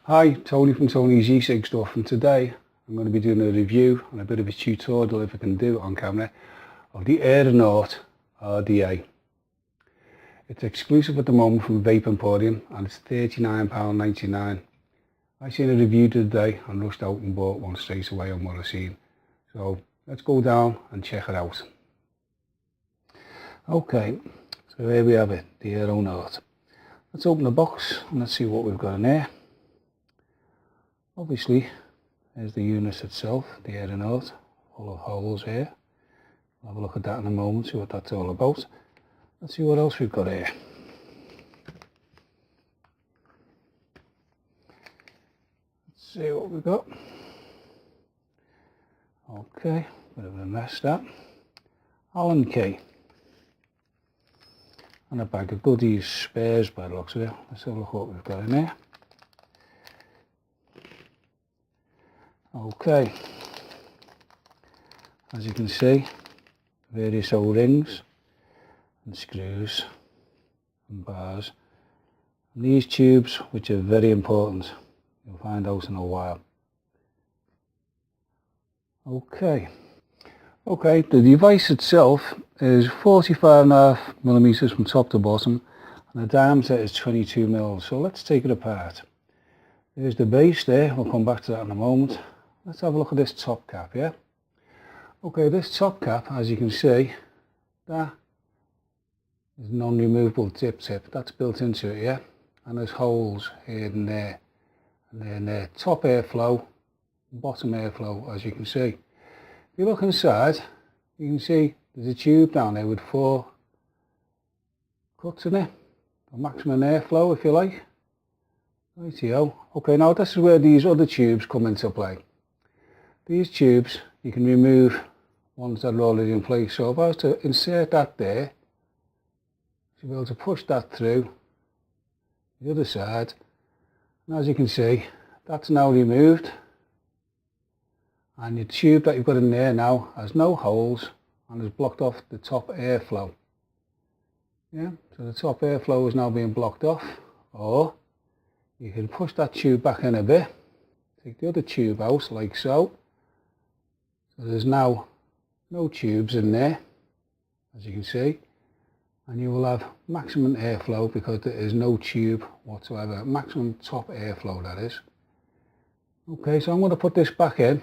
Hi, Tony from Tony's E-Cig stuff, and today I'm going to be doing a review and a bit of a tutorial, if I can do it on camera, of the Aeronaut RDA. It's exclusive at the moment from Vape Emporium and it's £39.99. I seen a review today and rushed out and bought one straight away on what I seen. So let's go down and check it out. Okay, so here we have it, the Aeronaut. Let's open the box and let's see what we've got in there. Obviously, there's the unit itself, the Aeronaut, full of holes here. We'll have a look at that in a moment, see what that's all about. Let's see what else we've got here. Let's see what we've got. Okay, bit of a mess that. Allen key. And a bag of goodies, spares by the looks of it. Let's have a look what we've got in there. Okay, as you can see, various O-rings and screws and bars. And these tubes, which are very important, you'll find out in a while. Okay, the device itself is 45.5mm from top to bottom, and the diameter is 22mm. So let's take it apart. There's the base there, we'll come back to that in a moment. Let's have a look at this top cap, yeah? Okay, this top cap, as you can see, that is non-removable tip. That's built into it, yeah? And there's holes here and there. And then there, top airflow, bottom airflow, as you can see. If you look inside, you can see there's a tube down there with 4 cuts in it. For maximum airflow, if you like. Rightio. Okay, now this is where these other tubes come into play. These tubes, you can remove ones that are already in place. So if I was to insert that there, you'll be able to push that through the other side. And as you can see, that's now removed. And the tube that you've got in there now has no holes and has blocked off the top airflow. Yeah, so the top airflow is now being blocked off. Or you can push that tube back in a bit, take the other tube out like so. So there's now no tubes in there, as you can see, and you will have maximum airflow because there is no tube whatsoever, maximum top airflow that is. Okay, so I'm going to put this back in.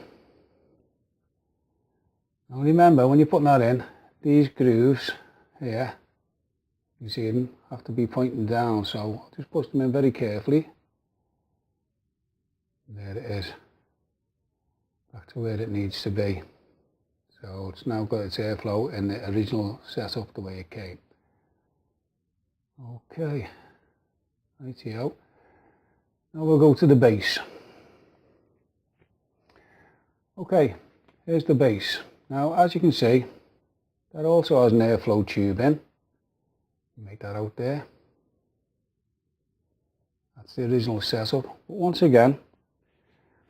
Now remember, when you're putting that in, these grooves here, you see them, have to be pointing down, so just push them in very carefully. There it is, back to where it needs to be. So it's now got its airflow in the original setup the way it came. Okay, rightio. Now we'll go to the base. Okay, here's the base. Now as you can see, that also has an airflow tube in. Make that out there. That's the original setup. But once again,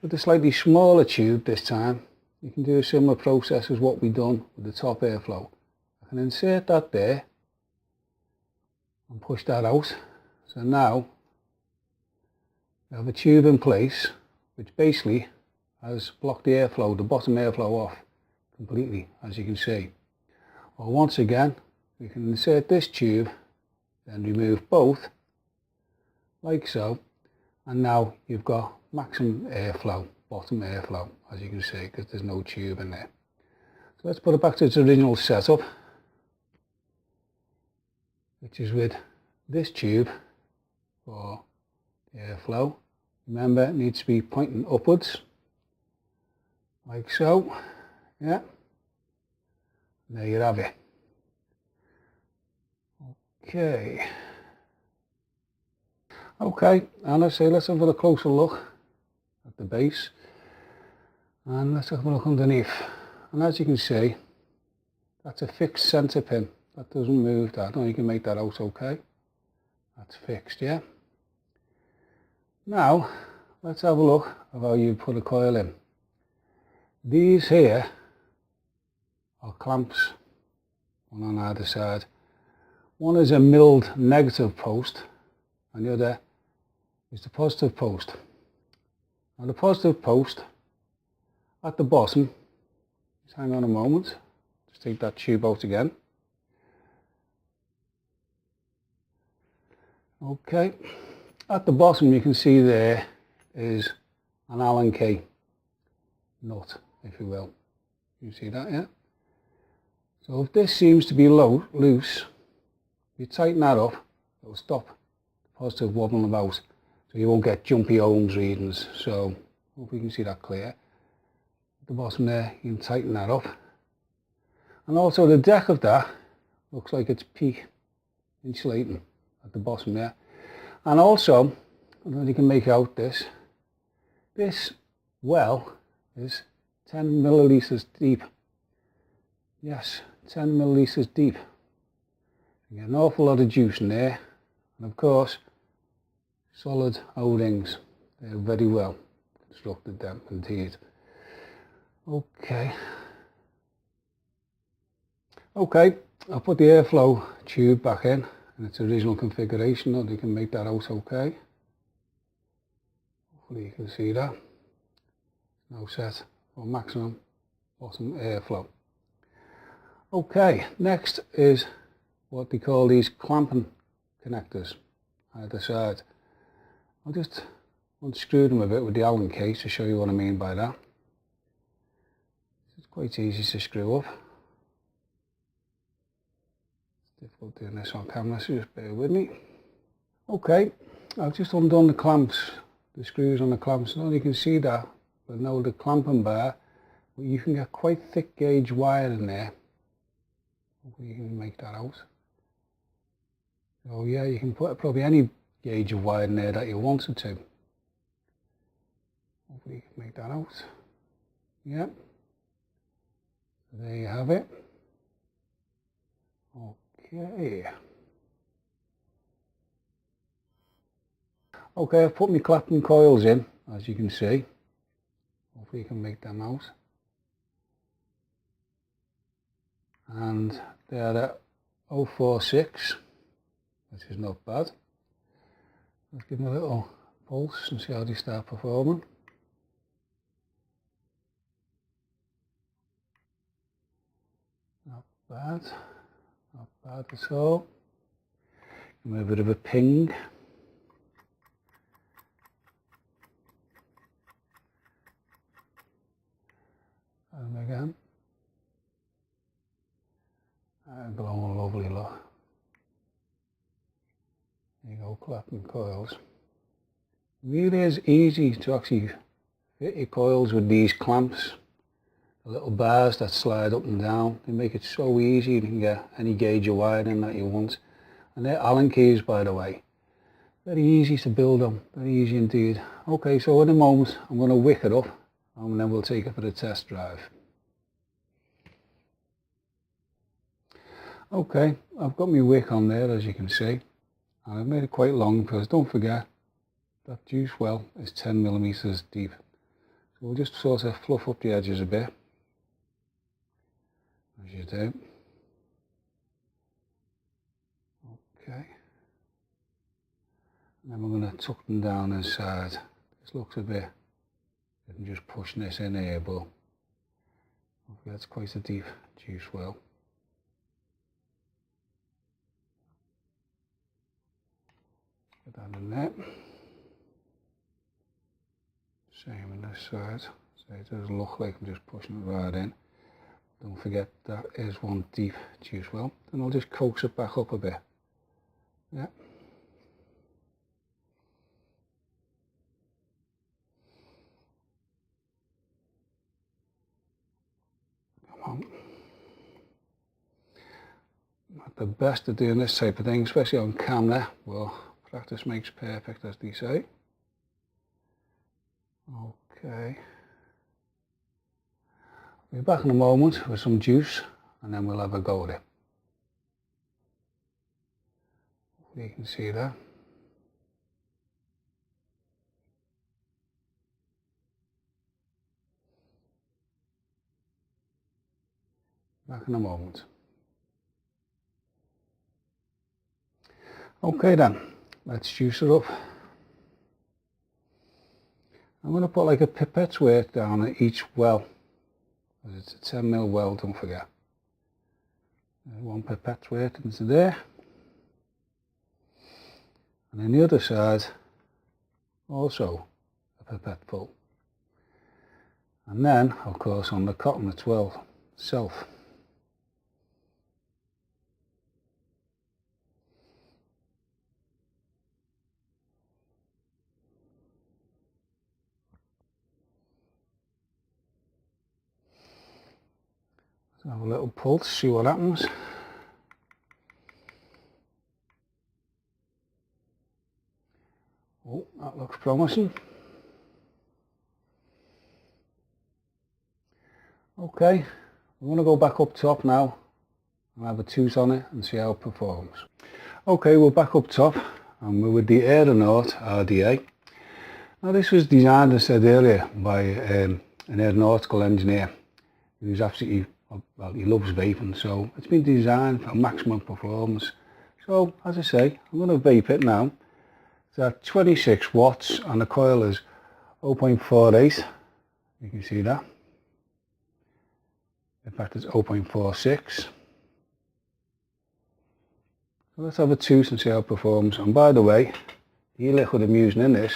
with a slightly smaller tube this time, you can do a similar process as what we've done with the top airflow. I can insert that there and push that out. So now we have a tube in place which basically has blocked the airflow, the bottom airflow off completely, as you can see. Or once again, we can insert this tube, then remove both, like so, and now you've got maximum airflow, bottom airflow, as you can see, because there's no tube in there. So let's put it back to its original setup, which is with this tube for the airflow. Remember, it needs to be pointing upwards, like so, yeah. And there you have it. Okay, and let's have a closer look at the base, and let's have a look underneath. And as you can see, that's a fixed center pin. That doesn't move. That, no, you can make that out okay. That's fixed, yeah. Now let's have a look at how you put a coil in. These here are clamps, one on either side. One is a milled negative post and the other is the positive post. Now the positive post at the bottom, just hang on a moment, just take that tube out again. Okay, at the bottom you can see there is an Allen key nut, if you will. You see that, yeah? So if this seems to be loose, you tighten that up, it'll stop the positive wobbling about, so you won't get jumpy ohms readings. So hope you can see that clear. At the bottom there, you can tighten that up. And also the deck of that looks like it's peak insulating at the bottom there. And also, I don't know if you can make out this well is 10 millilitres deep. Yes, 10 millilitres deep. You get an awful lot of juice in there, and of course solid O-rings. They're very well constructed, them indeed. Okay, I'll put the airflow tube back in its original configuration, so you can make that out okay. Hopefully you can see that. Now set for maximum bottom airflow. Okay, next is what they call these clamping connectors at the side. I'll just unscrew them a bit with the Allen key to show you what I mean by that. It's quite easy to screw up. It's difficult doing this on camera, so just bear with me. Okay, I've just undone the clamps, the screws on the clamps. Now you can see that, but now the clamping bar, you can get quite thick gauge wire in there. Hopefully you can make that out. So yeah, you can put probably any gauge of wire in there that you wanted to. Hopefully you can make that out. Yeah. So there you have it. Okay. Okay, I've put my clamping coils in, as you can see. Hopefully you can make them out. And they're at 046, which is not bad. Let's give them a little pulse and see how they start performing. Not bad at all. Give them a bit of a ping. And again. And glowing a lovely look. There you go, clamping coils. It really is easy to actually fit your coils with these clamps. The little bars that slide up and down, they make it so easy. You can get any gauge of wire in that you want. And they're Allen keys, by the way. Very easy to build them, very easy indeed. Okay, so in a moment I'm going to wick it up and then we'll take it for a test drive. Okay, I've got my wick on there, as you can see, and I've made it quite long because don't forget that juice well is 10 millimeters deep. So we'll just sort of fluff up the edges a bit, as you do. Okay, and then we're going to tuck them down inside. This looks a bit, I'm just pushing this in here, but don't forget it's quite a deep juice well. Put that in there. Same on this side. So it does look like I'm just pushing it right in. Don't forget that is one deep juice well. Then I'll just coax it back up a bit. Yeah. Come on. Not the best at doing this type of thing, especially on camera. Well, practice makes perfect, as they say. Okay. I'll be back in a moment with some juice and then we'll have a go at it. Hopefully you can see that. Back in a moment. Okay then, let's juice it up. I'm going to put like a pipette's weight down at each well. It's a 10mm well, don't forget. One pipette's weight into there. And then the other side, also a pipette full. And then, of course, on the cotton as well, itself. Let's have a little pulse, see what happens. Oh, that looks promising. Okay, I'm going to go back up top now and have a toot on it and see how it performs. Okay, we're back up top and we're with the Aeronaut RDA. Now this was designed, as I said earlier, by an aeronautical engineer who's absolutely, well, he loves vaping, so it's been designed for maximum performance. So, as I say, I'm going to vape it now. It's at 26 watts and the coil is 0.48, you can see that. In fact, it's 0.46. So let's have a toot and see how it performs. And by the way, the e-liquid I'm using in this,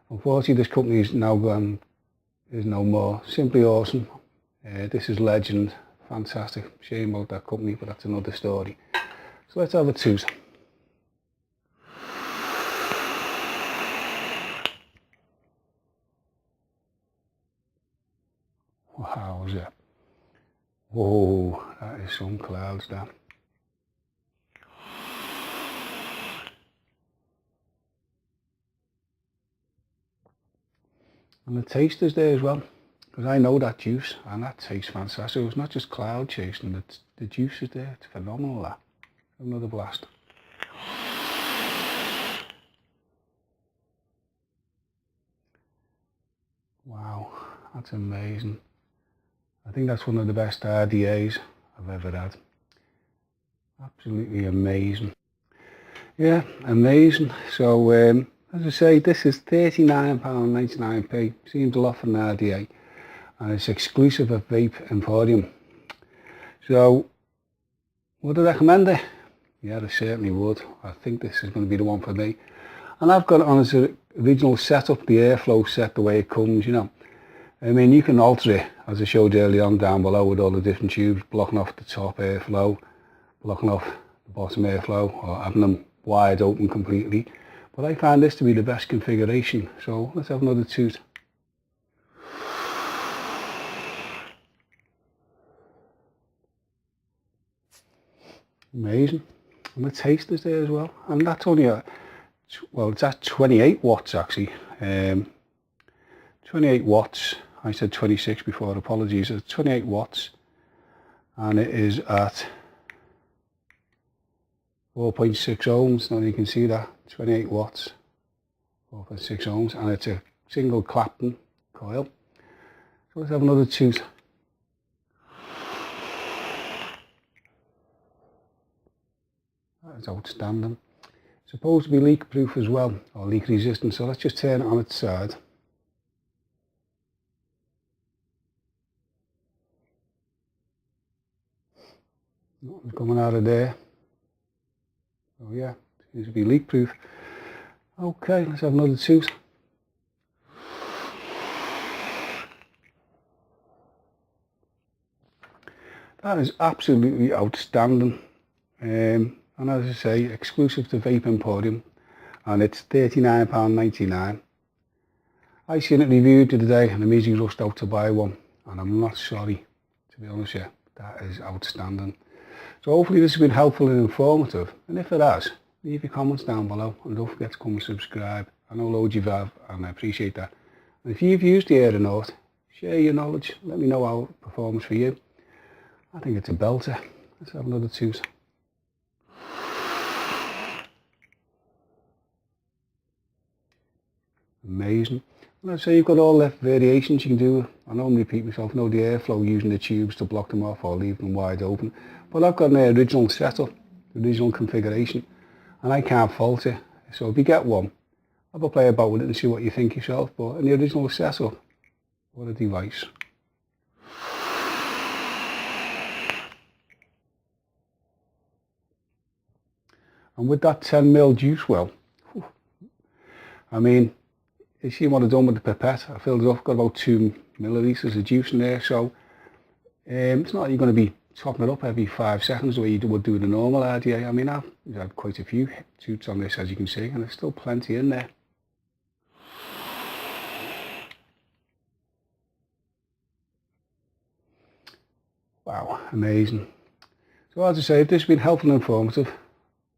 unfortunately this company is now gone, is no more. Simply awesome. This is legend, fantastic. Shame about that company, but that's another story. So let's have a toot. Wow, is it? Whoa, that is some clouds, that. And the taste is there as well, because I know that juice, and that tastes fantastic. It's not just cloud chasing, the juice is there. It's phenomenal, that. Another blast. Wow, that's amazing. I think that's one of the best RDAs I've ever had. Absolutely amazing. Yeah, amazing. So, as I say, this is £39.99p. Seems a lot for an RDA. And it's exclusive of Vape Emporium. So, would I recommend it? Yeah, I certainly would. I think this is going to be the one for me. And I've got it on its original setup, the airflow set the way it comes, you know. I mean, you can alter it, as I showed earlier on down below, with all the different tubes, blocking off the top airflow, blocking off the bottom airflow, or having them wide open completely. But I find this to be the best configuration. So let's have another toot. Amazing. And the taste is there as well. And that's only a, well, it's at 28 watts actually. 28 watts. I said 26 before, apologies. It's 28 watts. And it is at 4.6 ohms. Now you can see that. 28 watts. 4.6 ohms. And it's a single Clapton coil. So let's have another toot. That is outstanding. It's supposed to be leak proof as well, or leak resistant, so let's just turn it on its side. Nothing's coming out of there. Oh yeah, it seems to be leak proof. Okay, let's have another toot. That is absolutely outstanding. And as I say, exclusive to Vape Emporium, and it's £39.99. I seen it reviewed today and I'm easily rushed out to buy one, and I'm not sorry, to be honest with you. That is outstanding. So hopefully this has been helpful and informative, and if it has, leave your comments down below and don't forget to come and subscribe. I know loads you have, and I appreciate that. And if you've used the Aeronaut, share your knowledge, let me know how it performs for you. I think it's a belter. Let's have another toot. Amazing. And I'd say you've got all the variations you can do. I normally repeat myself, the airflow using the tubes to block them off or leave them wide open. But I've got an original setup, the original configuration, and I can't fault it. So if you get one, have a play about with it and see what you think yourself. But in the original setup, what a device. And with that 10mm juice well, I mean, you see what I've done with the pipette. I filled it up, got about 2 millilitres of juice in there, so it's not like you're going to be topping it up every 5 seconds the way you would do the normal RDA. I mean, I've had quite a few shoots on this, as you can see, and there's still plenty in there. Wow, amazing. So as I say, if this has been helpful and informative,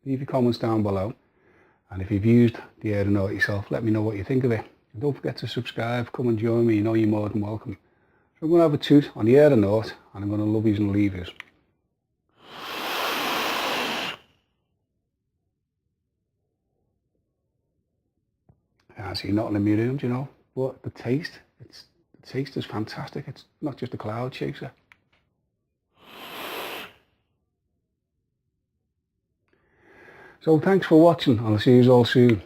leave your comments down below. And if you've used the Aeronaut yourself, let me know what you think of it. And don't forget to subscribe, come and join me, you know you're more than welcome. So I'm going to have a toot on the Aeronaut, and I'm going to lubbies and levers. I see nothing in my room, you know, but the taste is fantastic. It's not just a cloud chaser. So thanks for watching, and I'll see you all soon.